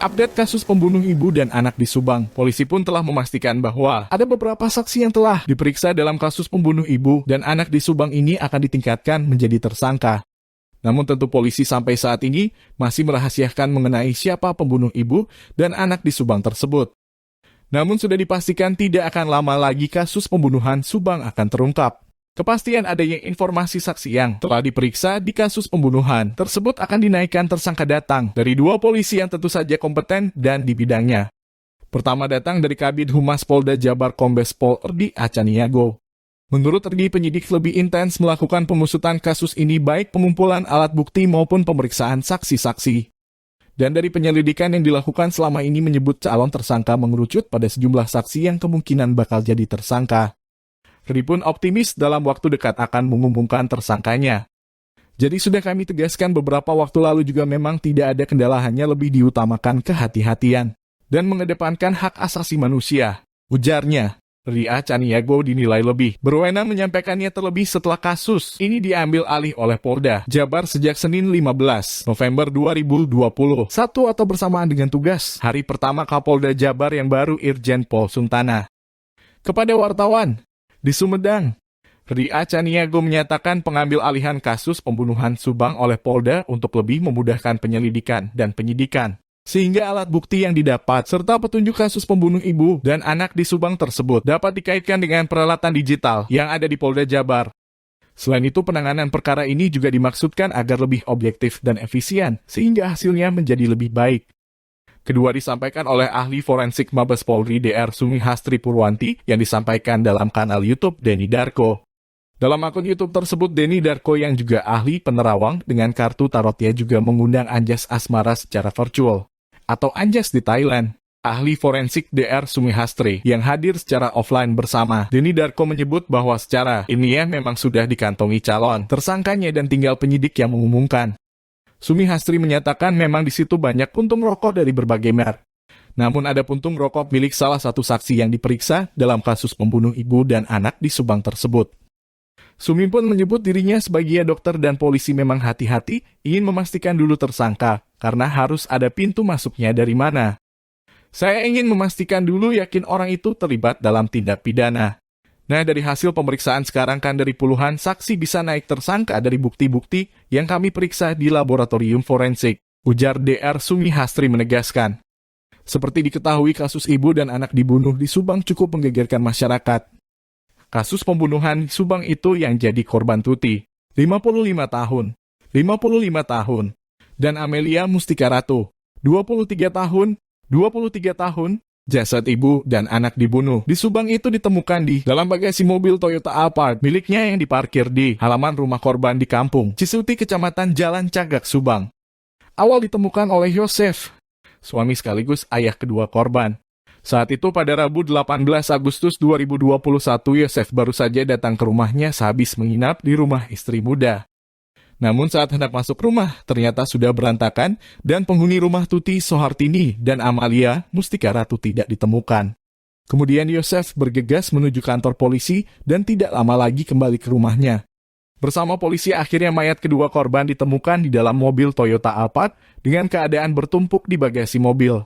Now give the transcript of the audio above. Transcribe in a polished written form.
Update kasus pembunuh ibu dan anak di Subang. Polisi pun telah memastikan bahwa ada beberapa saksi yang telah diperiksa dalam kasus pembunuh ibu dan anak di Subang ini akan ditingkatkan menjadi tersangka. Namun tentu polisi sampai saat ini masih merahasiakan mengenai siapa pembunuh ibu dan anak di Subang tersebut. Namun sudah dipastikan tidak akan lama lagi kasus pembunuhan Subang akan terungkap. Kepastian adanya informasi saksi yang telah diperiksa di kasus pembunuhan tersebut akan dinaikkan tersangka datang dari dua polisi yang tentu saja kompeten dan di bidangnya. Pertama datang dari Kabid Humas Polda Jabar Kombes Pol Erdi Acaniago. Menurut Erdi, penyidik lebih intens melakukan pengusutan kasus ini baik pengumpulan alat bukti maupun pemeriksaan saksi-saksi. Dan dari penyelidikan yang dilakukan selama ini menyebut calon tersangka mengerucut pada sejumlah saksi yang kemungkinan bakal jadi tersangka. Erdi pun optimis dalam waktu dekat akan mengumumkan tersangkanya. Jadi sudah kami tegaskan beberapa waktu lalu juga memang tidak ada kendala, hanya lebih diutamakan kehati-hatian dan mengedepankan hak asasi manusia, ujarnya. Erdi Acaniago dinilai lebih berwenang menyampaikannya terlebih setelah kasus ini diambil alih oleh Polda Jabar sejak Senin 15 November 2021 atau bersamaan dengan tugas hari pertama Kapolda Jabar yang baru Irjen Pol Suntana. Kepada wartawan di Sumedang, Erdi Acaniago menyatakan pengambil alihan kasus pembunuhan Subang oleh Polda untuk lebih memudahkan penyelidikan dan penyidikan, sehingga alat bukti yang didapat serta petunjuk kasus pembunuh ibu dan anak di Subang tersebut dapat dikaitkan dengan peralatan digital yang ada di Polda Jabar. Selain itu, penanganan perkara ini juga dimaksudkan agar lebih objektif dan efisien, sehingga hasilnya menjadi lebih baik. Kedua disampaikan oleh ahli forensik Mabes Polri Dr. Sumihastri Purwanti yang disampaikan dalam kanal YouTube Denny Darko. Dalam akun YouTube tersebut, Denny Darko yang juga ahli penerawang dengan kartu tarotnya juga mengundang Anjas Asmara secara virtual atau Anjas di Thailand. Ahli forensik Dr. Sumihastri yang hadir secara offline bersama Denny Darko menyebut bahwa secara ilmiah memang sudah dikantongi calon tersangkanya dan tinggal penyidik yang mengumumkan. Sumihastri menyatakan memang di situ banyak puntung rokok dari berbagai merek. Namun ada puntung rokok milik salah satu saksi yang diperiksa dalam kasus pembunuh ibu dan anak di Subang tersebut. Sumi pun menyebut dirinya sebagai dokter dan polisi memang hati-hati ingin memastikan dulu tersangka karena harus ada pintu masuknya dari mana. Saya ingin memastikan dulu yakin orang itu terlibat dalam tindak pidana. Nah, dari hasil pemeriksaan sekarang kan dari puluhan saksi bisa naik tersangka dari bukti-bukti yang kami periksa di laboratorium forensik, ujar Dr. Sumihastri menegaskan. Seperti diketahui, kasus ibu dan anak dibunuh di Subang cukup menggegerkan masyarakat. Kasus pembunuhan Subang itu yang jadi korban Tuti, 55 tahun, dan Amelia Mustika Ratu, 23 tahun, jasad ibu dan anak dibunuh di Subang itu ditemukan di dalam bagasi mobil Toyota Alphard miliknya yang diparkir di halaman rumah korban di Kampung Cisuti, Kecamatan Jalan Cagak, Subang. Awal ditemukan oleh Yosef, suami sekaligus ayah kedua korban. Saat itu pada Rabu 18 Agustus 2021, Yosef baru saja datang ke rumahnya sehabis menginap di rumah istri muda. Namun saat hendak masuk rumah, ternyata sudah berantakan dan penghuni rumah Tuti Soehartini dan Amalia Mustika Ratu tidak ditemukan. Kemudian Yosef bergegas menuju kantor polisi dan tidak lama lagi kembali ke rumahnya. Bersama polisi, akhirnya mayat kedua korban ditemukan di dalam mobil Toyota Alphard dengan keadaan bertumpuk di bagasi mobil.